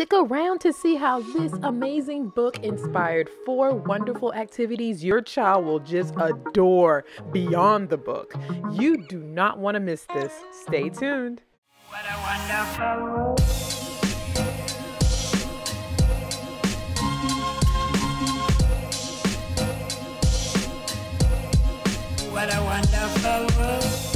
Stick around to see how this amazing book inspired 4 wonderful activities your child will just adore beyond the book. You do not want to miss this. Stay tuned. What a wonderful world. What a wonderful world.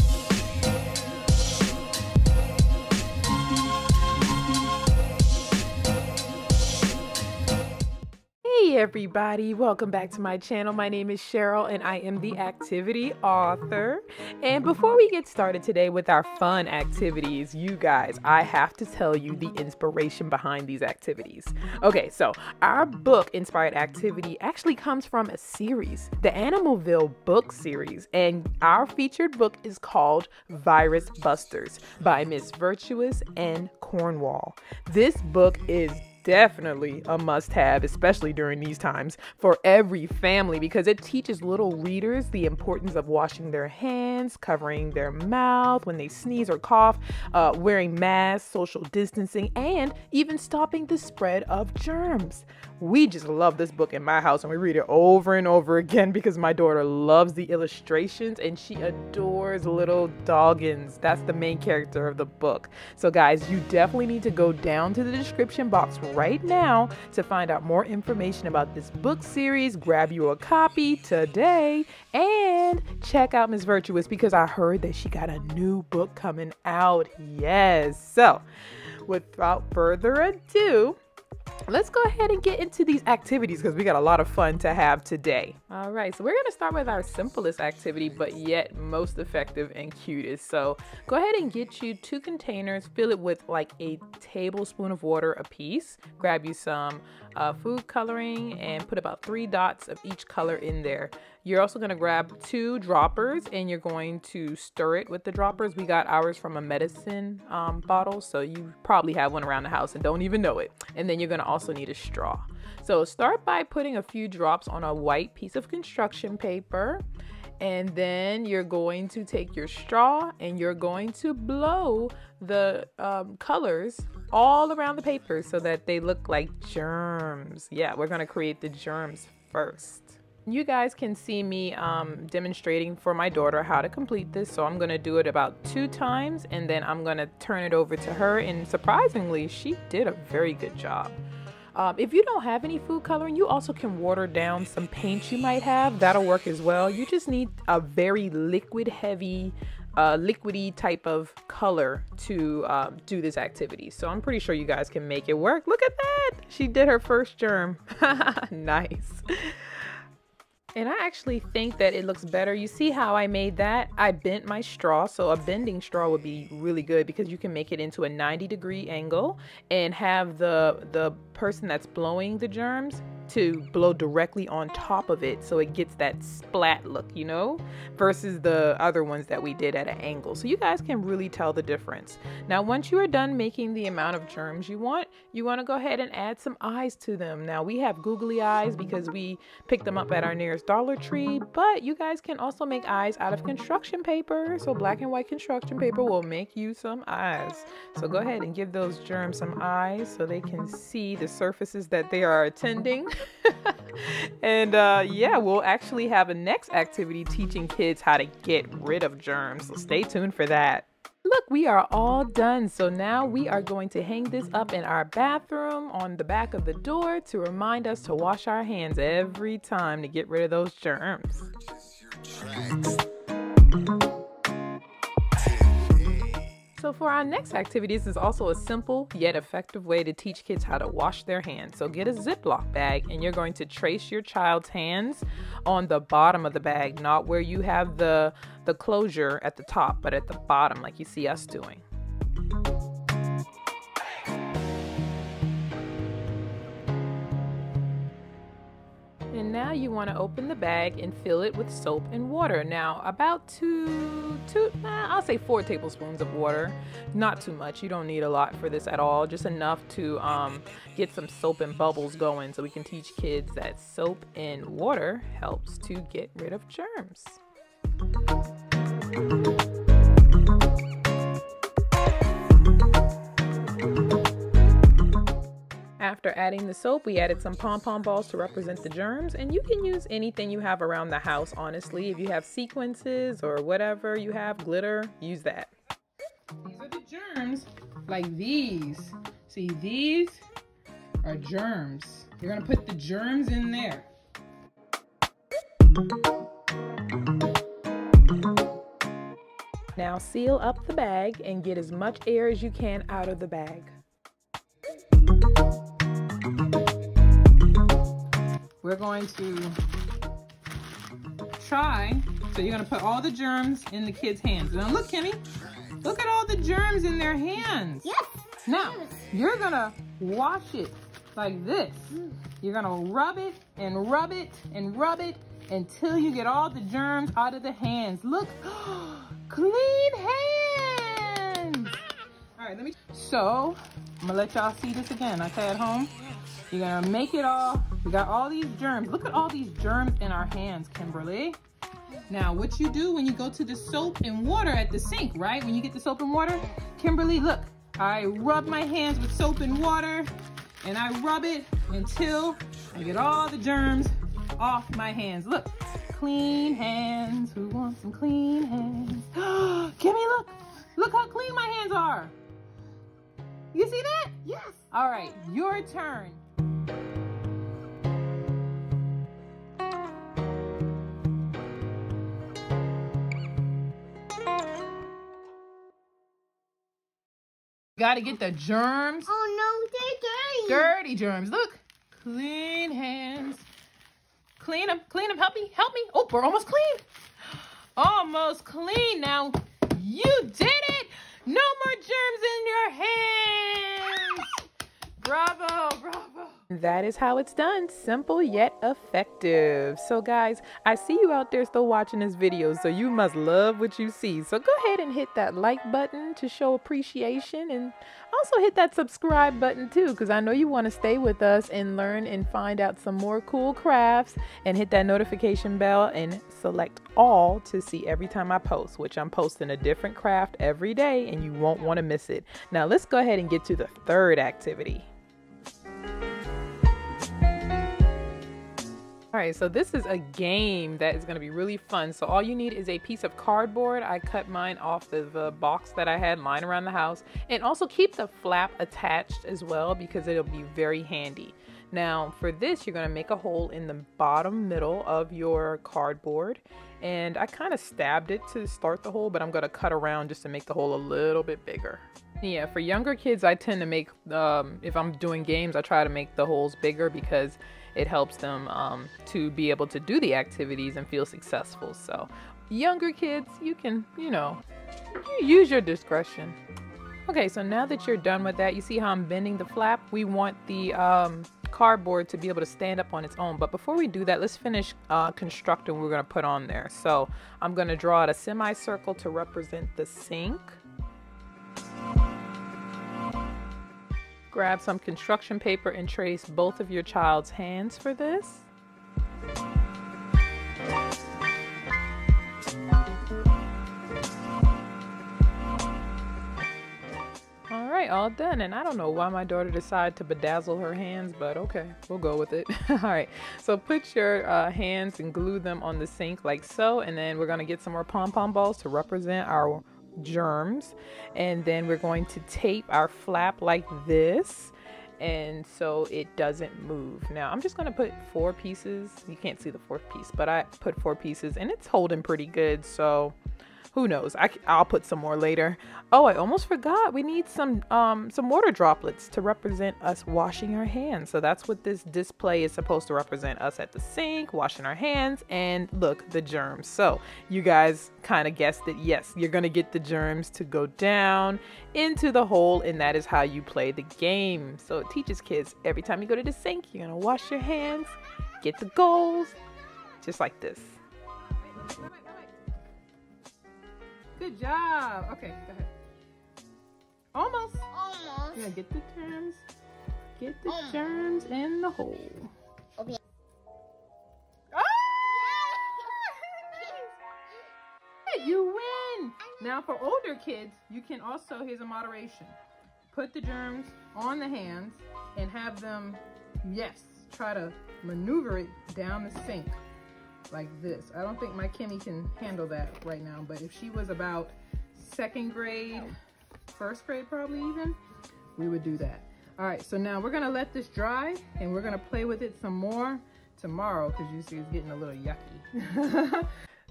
Hey everybody, welcome back to my channel. My name is Cheryl and I am the activity author. And before we get started today with our fun activities, you guys, I have to tell you the inspiration behind these activities. Okay, so our book inspired activity actually comes from a series, the Animalsville book series, and our featured book is called Virus Busters by Miss Virtuous N Cornwall. This book is definitely a must-have, especially during these times, for every family because it teaches little readers the importance of washing their hands, covering their mouth when they sneeze or cough, wearing masks, social distancing, and even stopping the spread of germs. We just love this book in my house and we read it over and over again because my daughter loves the illustrations and she adores little Doggins. That's the main character of the book. So guys, you definitely need to go down to the description box right now to find out more information about this book series. Grab you a copy today and check out Miss Virtuous because I heard that she got a new book coming out. Yes. So without further ado, let's go ahead and get into these activities because we got a lot of fun to have today. All right, so we're going to start with our simplest activity, but yet most effective and cutest. So go ahead and get you 2 containers, fill it with like a tablespoon of water apiece. Grab you some food coloring and put about 3 dots of each color in there. You're also going to grab 2 droppers and you're going to stir it with the droppers. We got ours from a medicine bottle, so you probably have one around the house and don't even know it. And then you're going to also need a straw. So start by putting a few drops on a white piece of construction paper. And then you're going to take your straw and you're going to blow the colors all around the paper so that they look like germs. Yeah, we're going to create the germs first. You guys can see me demonstrating for my daughter how to complete this. So I'm going to do it about 2 times and then I'm going to turn it over to her. And surprisingly, she did a very good job. If you don't have any food coloring, you also can water down some paint you might have. That'll work as well. You just need a very liquid heavy, liquidy type of color to do this activity. So I'm pretty sure you guys can make it work. Look at that. She did her first germ. Nice. And I actually think that it looks better. You see how I made that? I bent my straw. So a bending straw would be really good because you can make it into a 90-degree angle and have the person that's blowing the germs to blow directly on top of it so it gets that splat look, you know, versus the other ones that we did at an angle. So you guys can really tell the difference. Now, once you are done making the amount of germs you want to go ahead and add some eyes to them. Now, we have googly eyes because we picked them up at our nearest Dollar Tree, but you guys can also make eyes out of construction paper. So black and white construction paper will make you some eyes. So go ahead and give those germs some eyes so they can see the surfaces that they are attending. And yeah, we'll actually have a next activity teaching kids how to get rid of germs. So stay tuned for that. Look, we are all done. So now we are going to hang this up in our bathroom on the back of the door to remind us to wash our hands every time to get rid of those germs. So for our next activity, this is also a simple yet effective way to teach kids how to wash their hands. So get a Ziplock bag and you're going to trace your child's hands on the bottom of the bag, not where you have the closure at the top, but at the bottom like you see us doing. And now you want to open the bag and fill it with soap and water. Now about I'll say 4 tablespoons of water. Not too much. You don't need a lot for this at all. Just enough to get some soap and bubbles going so we can teach kids that soap and water helps to get rid of germs. After adding the soap, we added some Pom Pom Balls to represent the germs, and you can use anything you have around the house, honestly. If you have sequences or whatever you have, glitter, use that. These are the germs, like these. See, these are germs. You're gonna put the germs in there. Now seal up the bag and get as much air as you can out of the bag. We're going to try, so you're gonna put all the germs in the kids' hands. Now look, Kimmy, look at all the germs in their hands. Yes. Now, you're gonna wash it like this. You're gonna rub it and rub it and rub it until you get all the germs out of the hands. Look, clean hands. All right, so I'm gonna let y'all see this again, okay, at home. You're gonna make it all, we got all these germs. Look at all these germs in our hands, Kimberly. Now, what you do when you go to the soap and water at the sink, right? When you get the soap and water, Kimberly, look, I rub my hands with soap and water, and I rub it until I get all the germs off my hands. Look, clean hands. Who wants some clean hands? Kimmy, look how clean my hands are. You see that? Yes. All right, your turn. Got to get the germs. Oh no, they're dirty. Dirty germs. Look, clean hands. Clean them, help me. Oh, we're almost clean. Almost clean. Now, you did it. No more germs in your hands. Bravo, bravo. That is how it's done. Simple yet effective. So guys, I see you out there still watching this video, so you must love what you see. So go ahead and hit that like button to show appreciation, and also hit that subscribe button too, because I know you want to stay with us and learn and find out some more cool crafts, and hit that notification bell and select all to see every time I post, which I'm posting a different craft every day and you won't want to miss it. Now let's go ahead and get to the third activity. All right, so this is a game that is going to be really fun. So all you need is a piece of cardboard. I cut mine off the box that I had lying around the house, and also keep the flap attached as well because it'll be very handy. Now for this, you're going to make a hole in the bottom middle of your cardboard, and I kind of stabbed it to start the hole, but I'm going to cut around just to make the hole a little bit bigger. Yeah, for younger kids, I tend to make, if I'm doing games, I try to make the holes bigger because it helps them to be able to do the activities and feel successful. So younger kids, you can, you use your discretion. Okay, so now that you're done with that, you see how I'm bending the flap? We want the cardboard to be able to stand up on its own. But before we do that, let's finish constructing what we're gonna put on there. So I'm gonna draw out a semicircle to represent the sink. Grab some construction paper and trace both of your child's hands for this. All right, all done. And I don't know why my daughter decided to bedazzle her hands, but okay, we'll go with it. All right, so put your hands and glue them on the sink like so, and then we're gonna get some more Pom Pom balls to represent our germs, and then we're going to tape our flap like this, and so it doesn't move. Now I'm just going to put 4 pieces. You can't see the 4th piece, but I put 4 pieces and it's holding pretty good, so who knows, I'll put some more later. Oh, I almost forgot, we need some water droplets to represent us washing our hands. So that's what this display is supposed to represent, us at the sink washing our hands, and look, the germs. So you guys kind of guessed it. Yes, you're gonna get the germs to go down into the hole, and that is how you play the game. So it teaches kids, every time you go to the sink, you're gonna wash your hands, get the goals, just like this. Good job. Okay, go ahead. Almost. Almost. Yeah, get the germs. Get the germs in the hole. Okay. Oh! You win. Now for older kids, you can also, here's a moderation. Put the germs on the hands and have them, yes, try to maneuver it down the sink like this. I don't think my Kimmy can handle that right now, but if she was about 2nd grade, 1st grade probably even, we would do that. All right, so now we're gonna let this dry and we're gonna play with it some more tomorrow because you see it's getting a little yucky.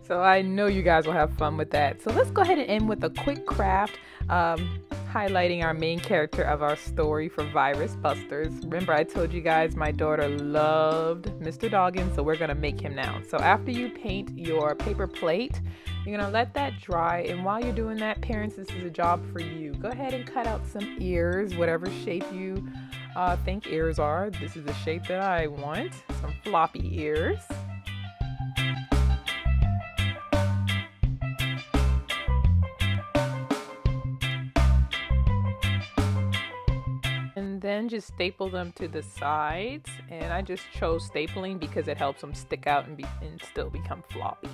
So I know you guys will have fun with that. So let's go ahead and end with a quick craft highlighting our main character of our story for Virus Busters. Remember I told you guys my daughter loved Mr. Doggins, so we're gonna make him now. So after you paint your paper plate, you're gonna let that dry, and while you're doing that, parents, this is a job for you. Go ahead and cut out some ears, whatever shape you think ears are. This is the shape that I want, some floppy ears. Then just staple them to the sides, and I just chose stapling because it helps them stick out and still become floppy.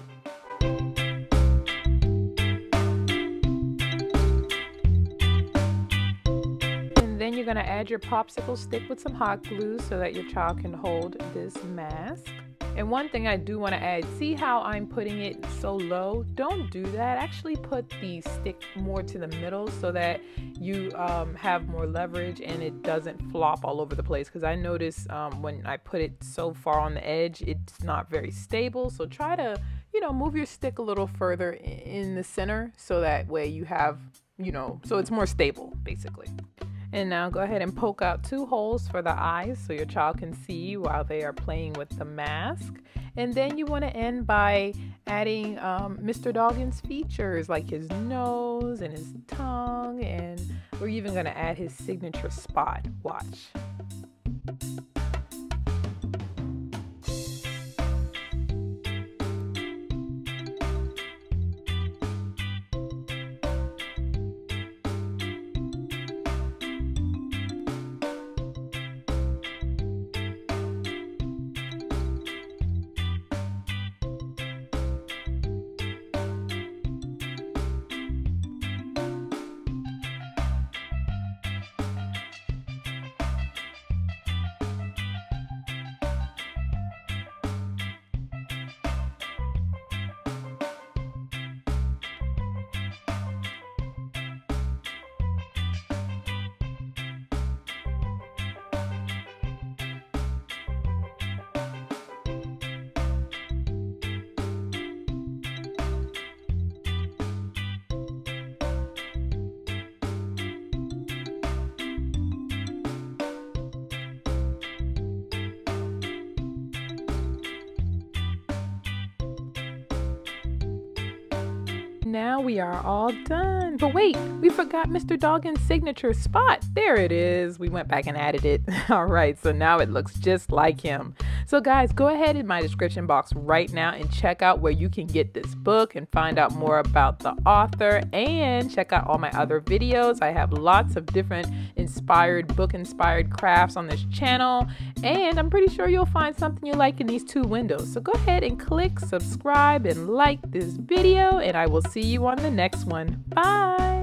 And then you're going to add your popsicle stick with some hot glue so that your child can hold this mask. And one thing I do want to add, see how I'm putting it so low? Don't do that. Actually put the stick more to the middle so that you have more leverage and it doesn't flop all over the place. Because I notice when I put it so far on the edge, it's not very stable. So try to, you know, move your stick a little further in the center so that way you have, you know, so it's more stable basically. And now go ahead and poke out 2 holes for the eyes so your child can see while they are playing with the mask. And then you want to end by adding Mr. Doggins' features like his nose and his tongue, and we're even going to add his signature spot. Watch. Now we are all done. But wait, we forgot Mr. Doggins' signature spot. There it is. We went back and added it. All right, so now it looks just like him. So guys, go ahead in my description box right now and check out where you can get this book and find out more about the author, and check out all my other videos. I have lots of different book-inspired crafts on this channel, and I'm pretty sure you'll find something you like in these 2 windows. So go ahead and click subscribe and like this video, and I will see you on the next one. Bye!